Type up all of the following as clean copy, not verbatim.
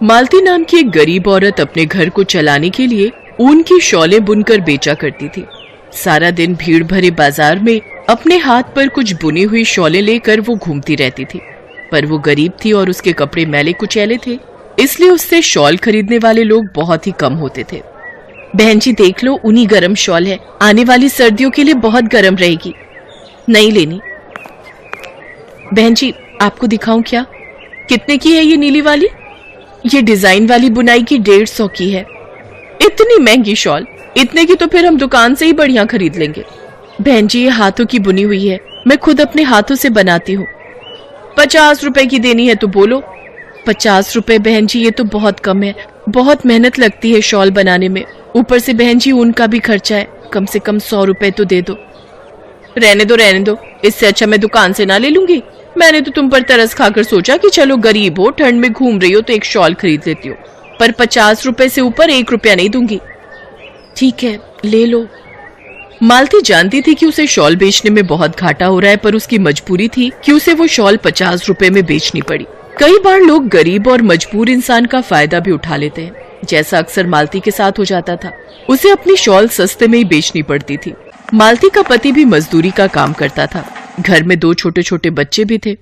मालती नाम की एक गरीब औरत अपने घर को चलाने के लिए ऊन की शॉलें बुनकर बेचा करती थी। सारा दिन भीड़ भरे बाजार में अपने हाथ पर कुछ बुनी हुई शॉलें लेकर वो घूमती रहती थी। पर वो गरीब थी और उसके कपड़े मैले कुचैले थे, इसलिए उससे शॉल खरीदने वाले लोग बहुत ही कम होते थे। बहन जी देख लो, ऊनी गरम शॉल है, आने वाली सर्दियों के लिए बहुत गरम रहेगी। नहीं लेनी। बहन जी आपको दिखाऊं क्या? कितने की है ये नीली वाली? ये डिजाइन वाली बुनाई की 150 की है। इतनी महंगी शॉल? इतने की तो फिर हम दुकान से ही बढ़िया खरीद लेंगे। बहन जी ये हाथों की बुनी हुई है, मैं खुद अपने हाथों से बनाती हूँ। 50 रुपए की देनी है तो बोलो। 50 रुपए बहन जी, ये तो बहुत कम है, बहुत मेहनत लगती है शॉल बनाने में, ऊपर से बहन जी उनका भी खर्चा है, कम से कम 100 रुपए तो दे दो। रहने दो, इससे अच्छा मैं दुकान से ना ले लूंगी। मैंने तो तुम पर तरस खाकर सोचा कि चलो गरीब हो, ठंड में घूम रही हो तो एक शॉल खरीद लेती हो, पर 50 रुपए से ऊपर 1 रुपया नहीं दूंगी। ठीक है ले लो। मालती जानती थी कि उसे शॉल बेचने में बहुत घाटा हो रहा है, पर उसकी मजबूरी थी कि उसे वो शॉल 50 रुपए में बेचनी पड़ी। कई बार लोग गरीब और मजबूर इंसान का फायदा भी उठा लेते हैं, जैसा अक्सर मालती के साथ हो जाता था। उसे अपनी शॉल सस्ते में ही बेचनी पड़ती थी। मालती का पति भी मजदूरी का काम करता था, घर में 2 छोटे छोटे बच्चे भी थे।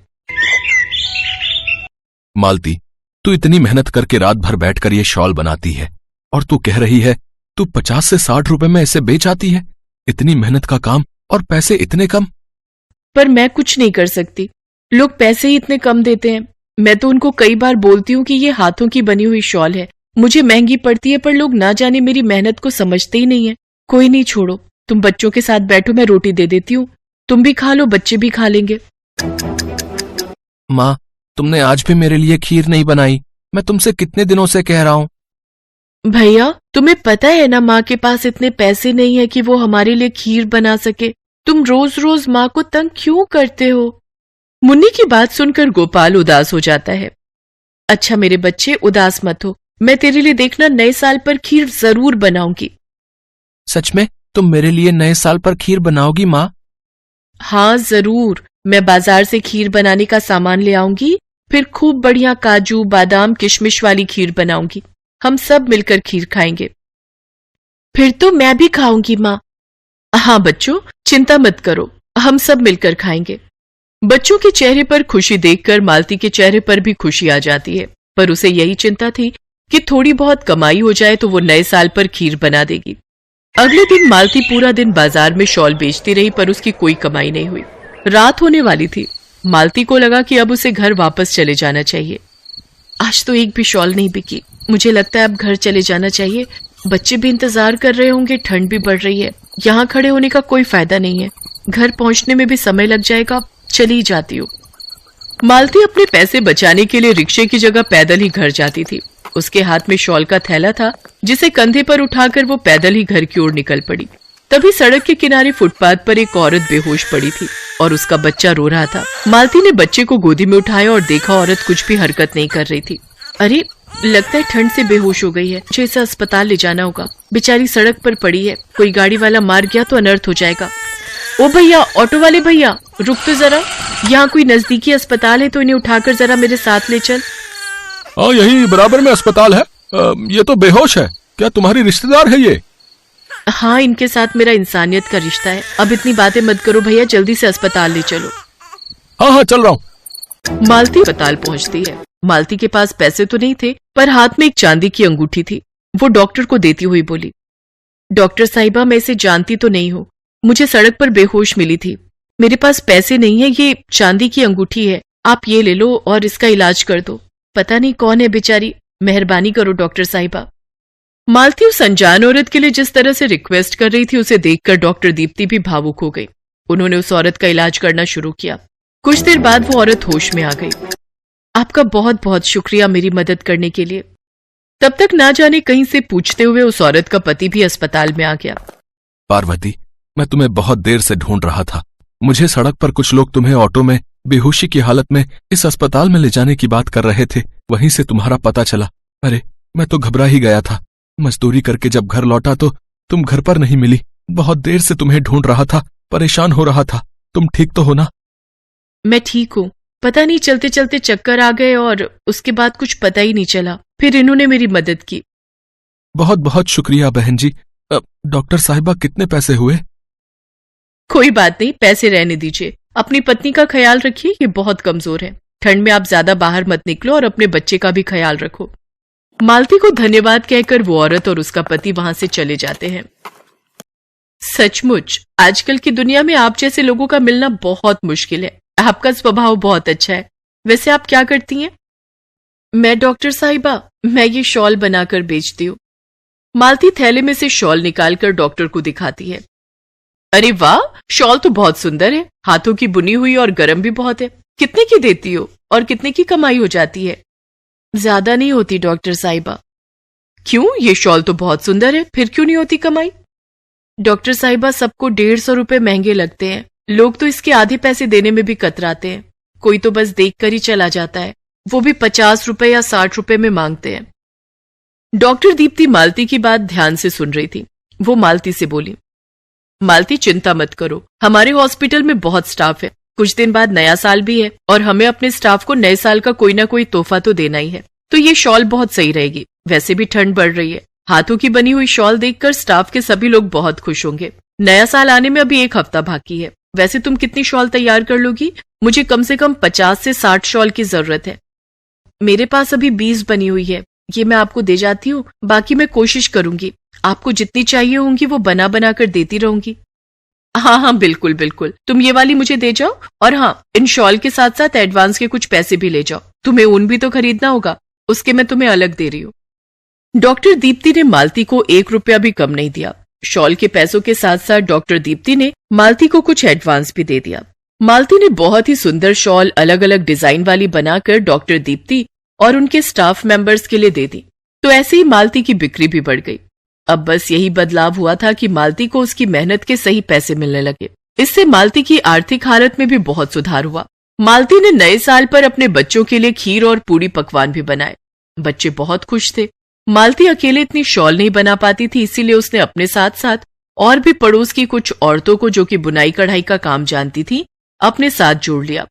मालती, तू इतनी मेहनत करके रात भर बैठकर ये शॉल बनाती है और तू कह रही है तू 50 से 60 रुपए में इसे बेच आती है। इतनी मेहनत का काम और पैसे इतने कम। पर मैं कुछ नहीं कर सकती, लोग पैसे ही इतने कम देते हैं। मैं तो उनको कई बार बोलती हूँ कि ये हाथों की बनी हुई शॉल है, मुझे महंगी पड़ती है, पर लोग ना जाने मेरी मेहनत को समझते ही नहीं है। कोई नहीं, छोड़ो, तुम बच्चों के साथ बैठो, मैं रोटी दे देती हूँ, तुम भी खा लो, बच्चे भी खा लेंगे। माँ, तुमने आज भी मेरे लिए खीर नहीं बनाई। मैं तुमसे कितने दिनों से कह रहा हूँ। भैया तुम्हें पता है ना, माँ के पास इतने पैसे नहीं है कि वो हमारे लिए खीर बना सके। तुम रोज रोज माँ को तंग क्यों करते हो? मुन्नी की बात सुनकर गोपाल उदास हो जाता है। अच्छा मेरे बच्चे, उदास मत हो, मैं तेरे लिए देखना नए साल पर खीर जरूर बनाऊंगी। सच में तुम मेरे लिए नए साल पर खीर बनाओगी माँ? हाँ जरूर, मैं बाजार से खीर बनाने का सामान ले आऊंगी, फिर खूब बढ़िया काजू बादाम किशमिश वाली खीर बनाऊंगी। हम सब मिलकर खीर खाएंगे। फिर तो मैं भी खाऊंगी माँ। हाँ बच्चों, चिंता मत करो, हम सब मिलकर खाएंगे। बच्चों के चेहरे पर खुशी देखकर मालती के चेहरे पर भी खुशी आ जाती है, पर उसे यही चिंता थी कि थोड़ी बहुत कमाई हो जाए तो वो नए साल पर खीर बना देगी। अगले दिन मालती पूरा दिन बाजार में शॉल बेचती रही, पर उसकी कोई कमाई नहीं हुई। रात होने वाली थी। मालती को लगा कि अब उसे घर वापस चले जाना चाहिए। आज तो एक भी शॉल नहीं बिकी, मुझे लगता है अब घर चले जाना चाहिए। बच्चे भी इंतजार कर रहे होंगे, ठंड भी बढ़ रही है, यहाँ खड़े होने का कोई फायदा नहीं है, घर पहुंचने में भी समय लग जाएगा, चली जाती हूँ। मालती अपने पैसे बचाने के लिए रिक्शे की जगह पैदल ही घर जाती थी। उसके हाथ में शॉल का थैला था, जिसे कंधे पर उठाकर वो पैदल ही घर की ओर निकल पड़ी। तभी सड़क के किनारे फुटपाथ पर एक औरत बेहोश पड़ी थी और उसका बच्चा रो रहा था। मालती ने बच्चे को गोदी में उठाया और देखा औरत कुछ भी हरकत नहीं कर रही थी। अरे लगता है ठंड से बेहोश हो गई है, मुझे इसे अस्पताल ले जाना होगा। बेचारी सड़क पर पड़ी है, कोई गाड़ी वाला मार गया तो अनर्थ हो जाएगा। ओ भैया, ऑटो वाले भैया, रुक तो जरा, यहाँ कोई नजदीकी अस्पताल है तो इन्हें उठाकर जरा मेरे साथ ले चल। हाँ, यही बराबर में अस्पताल है। ये तो बेहोश है, क्या तुम्हारी रिश्तेदार है ये? हाँ, इनके साथ मेरा इंसानियत का रिश्ता है। अब इतनी बातें मत करो भैया, जल्दी से अस्पताल ले चलो। हाँ चल रहा हूँ। मालती अस्पताल पहुंचती है। मालती के पास पैसे तो नहीं थे, पर हाथ में एक चांदी की अंगूठी थी। वो डॉक्टर को देती हुई बोली, डॉक्टर साहिबा, मैं इसे जानती तो नहीं हूँ, मुझे सड़क पर बेहोश मिली थी, मेरे पास पैसे नहीं है, ये चांदी की अंगूठी है, आप ये ले लो और इसका इलाज कर दो। पता नहीं कौन है बेचारी, मेहरबानी करो डॉक्टर साहिबा। मालती उस अनजान औरत के लिए जिस तरह से रिक्वेस्ट कर रही थी, उसे देखकर डॉक्टर दीप्ति भी भावुक हो गई। उन्होंने उस औरत का इलाज करना शुरू किया। कुछ देर बाद वो औरत होश में आ गई। आपका बहुत बहुत शुक्रिया मेरी मदद करने के लिए। तब तक ना जाने कहीं से पूछते हुए उस औरत का पति भी अस्पताल में आ गया। पार्वती, मैं तुम्हें बहुत देर से ढूंढ रहा था। मुझे सड़क पर कुछ लोग तुम्हें ऑटो में बेहोशी की हालत में इस अस्पताल में ले जाने की बात कर रहे थे, वहीं से तुम्हारा पता चला। अरे मैं तो घबरा ही गया था। मजदूरी करके जब घर लौटा तो तुम घर पर नहीं मिली। बहुत देर से तुम्हें ढूंढ रहा था, परेशान हो रहा था। तुम ठीक तो हो ना? मैं ठीक हूँ, पता नहीं चलते चलते चक्कर आ गए और उसके बाद कुछ पता ही नहीं चला, फिर इन्होंने मेरी मदद की। बहुत बहुत शुक्रिया बहन जी। डॉक्टर साहिबा कितने पैसे हुए? कोई बात नहीं, पैसे रहने दीजिए। अपनी पत्नी का ख्याल रखिए, ये बहुत कमजोर है। ठंड में आप ज्यादा बाहर मत निकलो और अपने बच्चे का भी ख्याल रखो। मालती को धन्यवाद कहकर वो औरत और उसका पति वहां से चले जाते हैं। सचमुच आजकल की दुनिया में आप जैसे लोगों का मिलना बहुत मुश्किल है। आपका स्वभाव बहुत अच्छा है। वैसे आप क्या करती हैं? मैं डॉक्टर साहिबा, मैं ये शॉल बनाकर बेचती हूँ। मालती थैले में से शॉल निकालकर डॉक्टर को दिखाती है। अरे वाह, शॉल तो बहुत सुंदर है, हाथों की बुनी हुई और गर्म भी बहुत है। कितने की देती हो और कितने की कमाई हो जाती है? ज्यादा नहीं होती डॉक्टर साहिबा। क्यों? ये शॉल तो बहुत सुंदर है, फिर क्यों नहीं होती कमाई? डॉक्टर साहिबा, सबको 150 रुपए महंगे लगते हैं। लोग तो इसके आधे पैसे देने में भी कतराते हैं। कोई तो बस देखकर ही चला जाता है, वो भी 50 रुपए या 60 रुपए में मांगते हैं। डॉक्टर दीप्ति मालती की बात ध्यान से सुन रही थी। वो मालती से बोली, मालती चिंता मत करो, हमारे हॉस्पिटल में बहुत स्टाफ है। कुछ दिन बाद नया साल भी है और हमें अपने स्टाफ को नए साल का कोई ना कोई तोहफा तो देना ही है, तो ये शॉल बहुत सही रहेगी। वैसे भी ठंड बढ़ रही है। हाथों की बनी हुई शॉल देखकर स्टाफ के सभी लोग बहुत खुश होंगे। नया साल आने में अभी 1 हफ्ता बाकी है। वैसे तुम कितनी शॉल तैयार कर लोगी? मुझे कम से कम 50 से 60 शॉल की जरूरत है। मेरे पास अभी 20 बनी हुई है, ये मैं आपको दे जाती हूँ। बाकी मैं कोशिश करूंगी, आपको जितनी चाहिए होंगी वो बना बना कर देती रहूंगी। हाँ हाँ, बिल्कुल बिल्कुल, तुम ये वाली मुझे दे जाओ। और हाँ, इन शॉल के साथ साथ एडवांस के कुछ पैसे भी ले जाओ। तुम्हें ऊन भी तो खरीदना होगा, उसके मैं तुम्हें अलग दे रही हूँ। डॉक्टर दीप्ति ने मालती को 1 रुपया भी कम नहीं दिया। शॉल के पैसों के साथ साथ डॉक्टर दीप्ति ने मालती को कुछ एडवांस भी दे दिया। मालती ने बहुत ही सुंदर शॉल अलग अलग डिजाइन वाली बनाकर डॉक्टर दीप्ति और उनके स्टाफ मेंबर्स के लिए दे दी। तो ऐसे ही मालती की बिक्री भी बढ़ गई। अब बस यही बदलाव हुआ था कि मालती को उसकी मेहनत के सही पैसे मिलने लगे। इससे मालती की आर्थिक हालत में भी बहुत सुधार हुआ। मालती ने नए साल पर अपने बच्चों के लिए खीर और पूरी पकवान भी बनाए। बच्चे बहुत खुश थे। मालती अकेले इतनी शॉल नहीं बना पाती थी, इसीलिए उसने अपने साथ साथ और भी पड़ोस की कुछ औरतों को, जो कि बुनाई कढ़ाई का काम जानती थी, अपने साथ जोड़ लिया।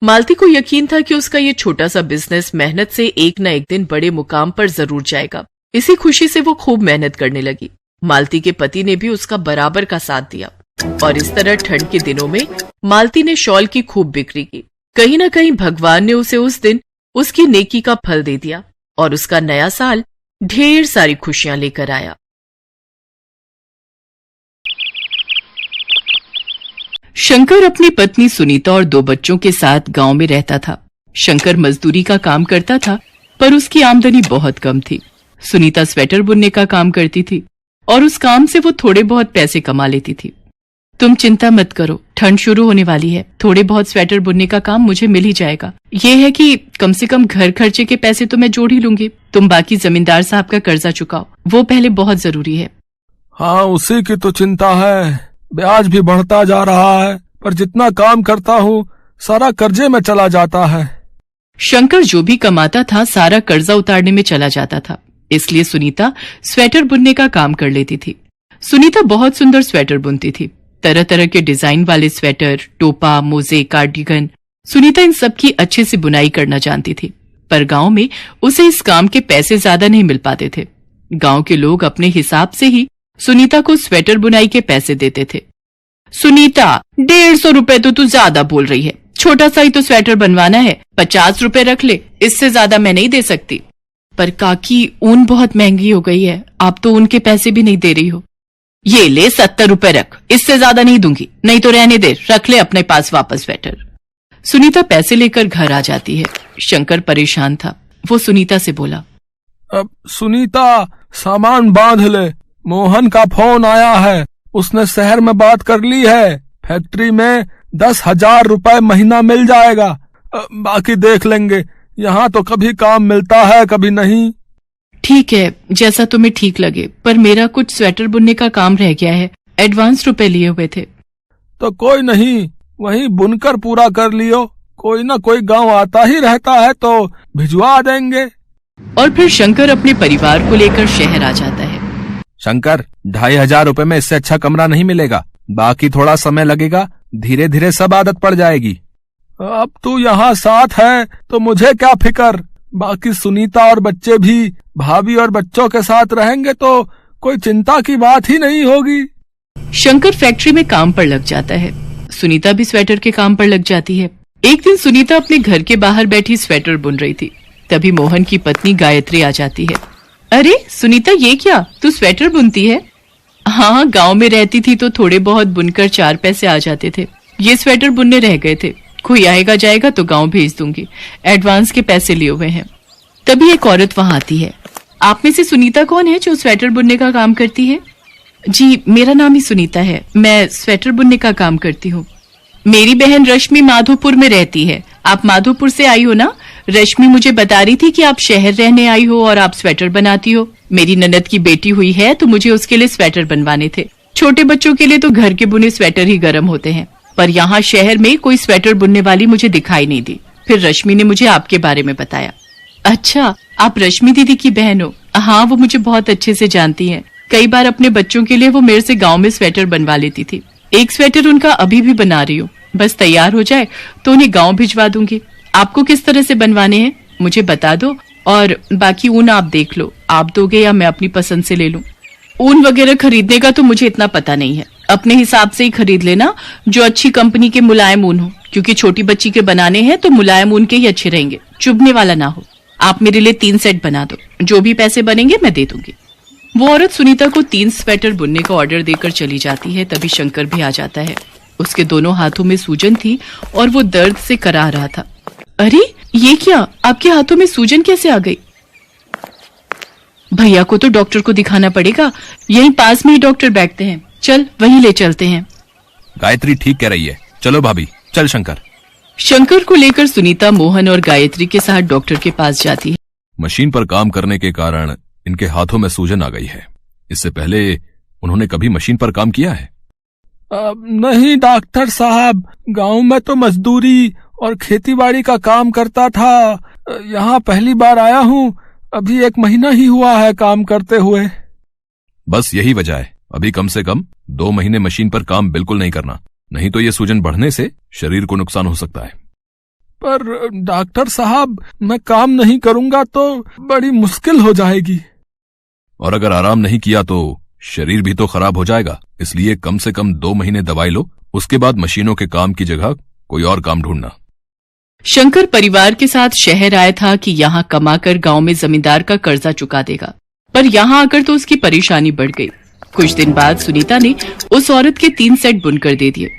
मालती को यकीन था कि उसका ये छोटा सा बिजनेस मेहनत से एक न एक दिन बड़े मुकाम पर जरूर जाएगा। इसी खुशी से वो खूब मेहनत करने लगी। मालती के पति ने भी उसका बराबर का साथ दिया और इस तरह ठंड के दिनों में मालती ने शॉल की खूब बिक्री की। कहीं न कहीं भगवान ने उसे उस दिन उसकी नेकी का फल दे दिया और उसका नया साल ढेर सारी खुशियां लेकर आया। शंकर अपनी पत्नी सुनीता और 2 बच्चों के साथ गांव में रहता था। शंकर मजदूरी का काम करता था, पर उसकी आमदनी बहुत कम थी। सुनीता स्वेटर बुनने का काम करती थी और उस काम से वो थोड़े बहुत पैसे कमा लेती थी। तुम चिंता मत करो, ठंड शुरू होने वाली है, थोड़े बहुत स्वेटर बुनने का काम मुझे मिल ही जाएगा। ये है कि कम से कम घर खर्चे के पैसे तो मैं जोड़ ही लूंगी। तुम बाकी जमींदार साहब का कर्जा चुकाओ, वो पहले बहुत जरूरी है। हाँ, उसी की तो चिंता है। ब्याज भी बढ़ता जा रहा है, पर जितना काम करता हूँ सारा कर्जे में चला जाता है। शंकर जो भी कमाता था सारा कर्जा उतारने में चला जाता था, इसलिए सुनीता स्वेटर बुनने का काम कर लेती थी। सुनीता बहुत सुंदर स्वेटर बुनती थी, तरह तरह के डिजाइन वाले स्वेटर, टोपा, मोजे, कार्डिगन। सुनीता इन सब की अच्छे से बुनाई करना जानती थी, पर गांव में उसे इस काम के पैसे ज्यादा नहीं मिल पाते थे। गांव के लोग अपने हिसाब से ही सुनीता को स्वेटर बुनाई के पैसे देते थे। सुनीता, 150 रुपए तो तू ज्यादा बोल रही है। छोटा सा ही तो स्वेटर बनवाना है, 50 रुपए रख ले, इससे ज्यादा मैं नहीं दे सकती। पर काकी, ऊन बहुत महंगी हो गई है, आप तो ऊन के पैसे भी नहीं दे रही हो। ये ले 70 रुपए रख, इससे ज्यादा नहीं दूंगी, नहीं तो रहने दे, रख ले अपने पास वापस स्वेटर। सुनीता पैसे लेकर घर आ जाती है। शंकर परेशान था। वो सुनीता से बोला, अब सुनीता, सामान बांध ले, मोहन का फोन आया है, उसने शहर में बात कर ली है, फैक्ट्री में 10,000 रुपए महीना मिल जाएगा। बाकी देख लेंगे, यहाँ तो कभी काम मिलता है कभी नहीं। ठीक है, जैसा तुम्हें ठीक लगे, पर मेरा कुछ स्वेटर बुनने का काम रह गया है, एडवांस रुपए लिए हुए थे। तो कोई नहीं, वहीं बुनकर पूरा कर लियो, कोई ना कोई गांव आता ही रहता है तो भिजवा देंगे। और फिर शंकर अपने परिवार को लेकर शहर आ जाता है। शंकर, 2,500 रुपए में इससे अच्छा कमरा नहीं मिलेगा, बाकी थोड़ा समय लगेगा, धीरे धीरे सब आदत पड़ जाएगी। अब तू यहाँ साथ है तो मुझे क्या फिकर, बाकी सुनीता और बच्चे भी भाभी और बच्चों के साथ रहेंगे तो कोई चिंता की बात ही नहीं होगी। शंकर फैक्ट्री में काम पर लग जाता है। सुनीता भी स्वेटर के काम पर लग जाती है। एक दिन सुनीता अपने घर के बाहर बैठी स्वेटर बुन रही थी। तभी मोहन की पत्नी गायत्री आ जाती है। अरे सुनीता, ये क्या, तू स्वेटर बुनती है? हाँ, गांव में रहती थी तो थोड़े बहुत बुनकर 4 पैसे आ जाते थे। ये स्वेटर बुनने रह गए थे, कोई आएगा जाएगा तो गांव भेज दूंगी, एडवांस के पैसे लिए हुए हैं। तभी एक औरत वहां आती है। आप में से सुनीता कौन है जो स्वेटर बुनने का काम करती है? जी, मेरा नाम ही सुनीता है, मैं स्वेटर बुनने का काम करती हूँ। मेरी बहन रश्मि माधोपुर में रहती है। आप माधोपुर से आई हो ना? रश्मि मुझे बता रही थी कि आप शहर रहने आई हो और आप स्वेटर बनाती हो। मेरी ननद की बेटी हुई है तो मुझे उसके लिए स्वेटर बनवाने थे। छोटे बच्चों के लिए तो घर के बुने स्वेटर ही गर्म होते हैं, पर यहाँ शहर में कोई स्वेटर बुनने वाली मुझे दिखाई नहीं दी। फिर रश्मि ने मुझे आपके बारे में बताया। अच्छा, आप रश्मि दीदी की बहन हो? हाँ, वो मुझे बहुत अच्छे से जानती है। कई बार अपने बच्चों के लिए वो मेरे से गाँव में स्वेटर बनवा लेती थी। एक स्वेटर उनका अभी भी बना रही हूँ, बस तैयार हो जाए तो उन्हें गाँव भिजवा दूंगी। आपको किस तरह से बनवाने हैं मुझे बता दो, और बाकी ऊन आप देख लो, आप दोगे या मैं अपनी पसंद से ले लूं। ऊन वगैरह खरीदने का तो मुझे इतना पता नहीं है, अपने हिसाब से ही खरीद लेना, जो अच्छी कंपनी के मुलायम ऊन हो, क्योंकि छोटी बच्ची के बनाने हैं तो मुलायम ऊन के ही अच्छे रहेंगे, चुभने वाला ना हो। आप मेरे लिए 3 सेट बना दो, जो भी पैसे बनेंगे मैं दे दूंगी। वो औरत सुनीता को 3 स्वेटर बुनने का ऑर्डर देकर चली जाती है। तभी शंकर भी आ जाता है। उसके दोनों हाथों में सूजन थी और वो दर्द से कराह रहा था। अरे ये क्या, आपके हाथों में सूजन कैसे आ गई? भैया को तो डॉक्टर को दिखाना पड़ेगा, यहीं पास में ही डॉक्टर बैठते हैं, चल वहीं ले चलते हैं। गायत्री ठीक कह रही है, चलो भाभी, चल शंकर। शंकर को लेकर सुनीता मोहन और गायत्री के साथ डॉक्टर के पास जाती है। मशीन पर काम करने के कारण इनके हाथों में सूजन आ गई है। इससे पहले उन्होंने कभी मशीन पर काम किया है? नहीं डॉक्टर साहब, गांव में तो मजदूरी और खेतीबाड़ी का काम करता था। यहाँ पहली बार आया हूँ, अभी 1 महीना ही हुआ है काम करते हुए। बस यही वजह है, अभी कम से कम 2 महीने मशीन पर काम बिल्कुल नहीं करना, नहीं तो ये सूजन बढ़ने से शरीर को नुकसान हो सकता है। पर डॉक्टर साहब, मैं काम नहीं करूंगा तो बड़ी मुश्किल हो जाएगी। और अगर आराम नहीं किया तो शरीर भी तो खराब हो जाएगा, इसलिए कम से कम 2 महीने दवाई लो, उसके बाद मशीनों के काम की जगह कोई और काम ढूंढना। शंकर परिवार के साथ शहर आया था कि यहाँ कमाकर गांव में जमींदार का कर्जा चुका देगा, पर यहाँ आकर तो उसकी परेशानी बढ़ गई। कुछ दिन बाद सुनीता ने उस औरत के 3 सेट बुनकर दे दिए।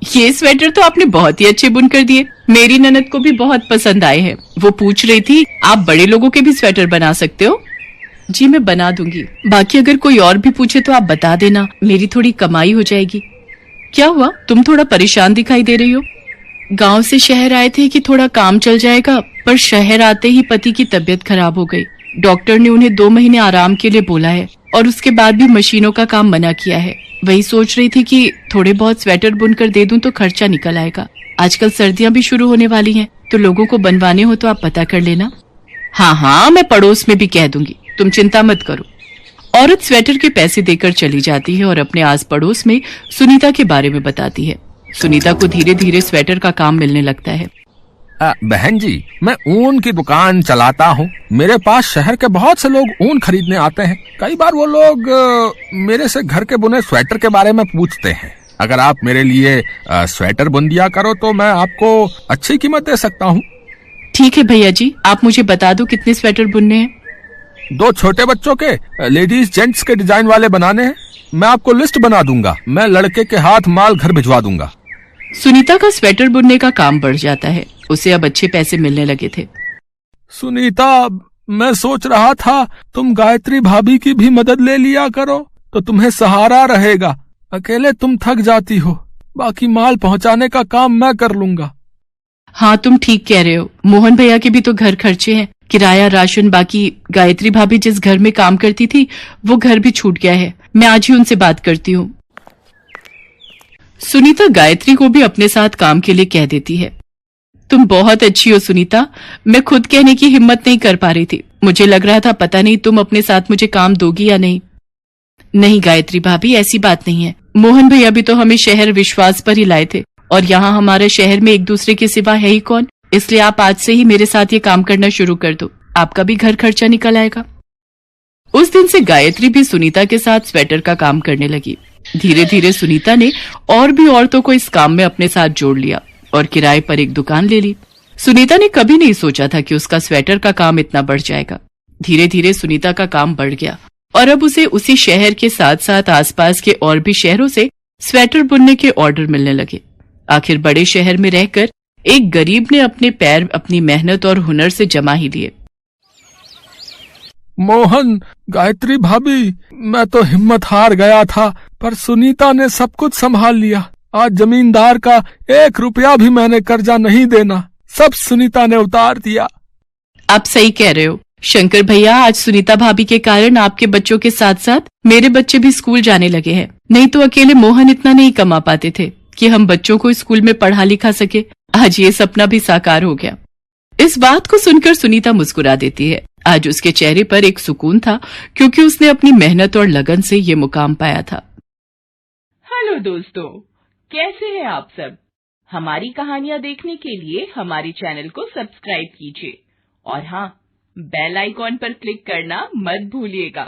ये स्वेटर तो आपने बहुत ही अच्छे बुनकर दिए, मेरी ननद को भी बहुत पसंद आए हैं। वो पूछ रही थी आप बड़े लोगों के भी स्वेटर बना सकते हो? जी मैं बना दूंगी, बाकी अगर कोई और भी पूछे तो आप बता देना, मेरी थोड़ी कमाई हो जाएगी। क्या हुआ, तुम थोड़ा परेशान दिखाई दे रही हो? गांव से शहर आए थे कि थोड़ा काम चल जाएगा, पर शहर आते ही पति की तबीयत खराब हो गई। डॉक्टर ने उन्हें 2 महीने आराम के लिए बोला है और उसके बाद भी मशीनों का काम मना किया है। वही सोच रही थी कि थोड़े बहुत स्वेटर बुनकर दे दूं तो खर्चा निकल आएगा। आजकल सर्दियां भी शुरू होने वाली हैं, तो लोगों को बनवाने हो तो आप पता कर लेना। हाँ हाँ, मैं पड़ोस में भी कह दूंगी, तुम चिंता मत करो। औरत स्वेटर के पैसे देकर चली जाती है और अपने आस पड़ोस में सुनीता के बारे में बताती है। सुनीता को धीरे धीरे स्वेटर का काम मिलने लगता है। बहन जी, मैं ऊन की दुकान चलाता हूँ। मेरे पास शहर के बहुत से लोग ऊन खरीदने आते हैं। कई बार वो लोग मेरे से घर के बुने स्वेटर के बारे में पूछते हैं। अगर आप मेरे लिए स्वेटर बुन दिया करो तो मैं आपको अच्छी कीमत दे सकता हूँ। ठीक है भैया जी, आप मुझे बता दो कितने स्वेटर बुनने हैं। 2 छोटे बच्चों के, लेडीज जेंट्स के डिजाइन वाले बनाने हैं। मैं आपको लिस्ट बना दूंगा, मैं लड़के के हाथ माल घर भिजवा दूंगा। सुनीता का स्वेटर बुनने का काम बढ़ जाता है, उसे अब अच्छे पैसे मिलने लगे थे। सुनीता, मैं सोच रहा था तुम गायत्री भाभी की भी मदद ले लिया करो तो तुम्हें सहारा रहेगा। अकेले तुम थक जाती हो, बाकी माल पहुंचाने का काम मैं कर लूंगा। हाँ तुम ठीक कह रहे हो, मोहन भैया के भी तो घर खर्चे हैं, किराया, राशन, बाकी गायत्री भाभी जिस घर में काम करती थी वो घर भी छूट गया है। मैं आज ही उनसे बात करती हूँ। सुनीता गायत्री को भी अपने साथ काम के लिए कह देती है। तुम बहुत अच्छी हो सुनीता, मैं खुद कहने की हिम्मत नहीं कर पा रही थी। मुझे लग रहा था पता नहीं तुम अपने साथ मुझे काम दोगी या नहीं। नहीं गायत्री भाभी, ऐसी बात नहीं है। मोहन भैया भी तो हमें शहर विश्वास पर ही लाए थे, और यहाँ हमारे शहर में एक दूसरे के सिवा है ही कौन, इसलिए आप आज से ही मेरे साथ ये काम करना शुरू कर दो, आपका भी घर खर्चा निकल आएगा। उस दिन से गायत्री भी सुनीता के साथ स्वेटर का काम करने लगी। धीरे धीरे सुनीता ने और भी औरतों को इस काम में अपने साथ जोड़ लिया और किराए पर एक दुकान ले ली। सुनीता ने कभी नहीं सोचा था कि उसका स्वेटर का काम इतना बढ़ जाएगा। धीरे धीरे सुनीता का काम बढ़ गया और अब उसे उसी शहर के साथ साथ आसपास के और भी शहरों से स्वेटर बुनने के ऑर्डर मिलने लगे। आखिर बड़े शहर में रहकर एक गरीब ने अपने पैर अपनी मेहनत और हुनर से जमा ही लिए। मोहन, गायत्री भाभी, मैं तो हिम्मत हार गया था, पर सुनीता ने सब कुछ संभाल लिया। आज जमींदार का 1 रुपया भी मैंने कर्जा नहीं देना, सब सुनीता ने उतार दिया। आप सही कह रहे हो शंकर भैया, आज सुनीता भाभी के कारण आपके बच्चों के साथ साथ मेरे बच्चे भी स्कूल जाने लगे हैं। नहीं तो अकेले मोहन इतना नहीं कमा पाते थे कि हम बच्चों को स्कूल में पढ़ा लिखा सके। आज ये सपना भी साकार हो गया। इस बात को सुनकर सुनीता मुस्कुरा देती है। आज उसके चेहरे पर एक सुकून था क्योंकि उसने अपनी मेहनत और लगन से ये मुकाम पाया था। हेलो दोस्तों, कैसे हैं आप सब? हमारी कहानियां देखने के लिए हमारे चैनल को सब्सक्राइब कीजिए और हाँ, बेल आइकॉन पर क्लिक करना मत भूलिएगा।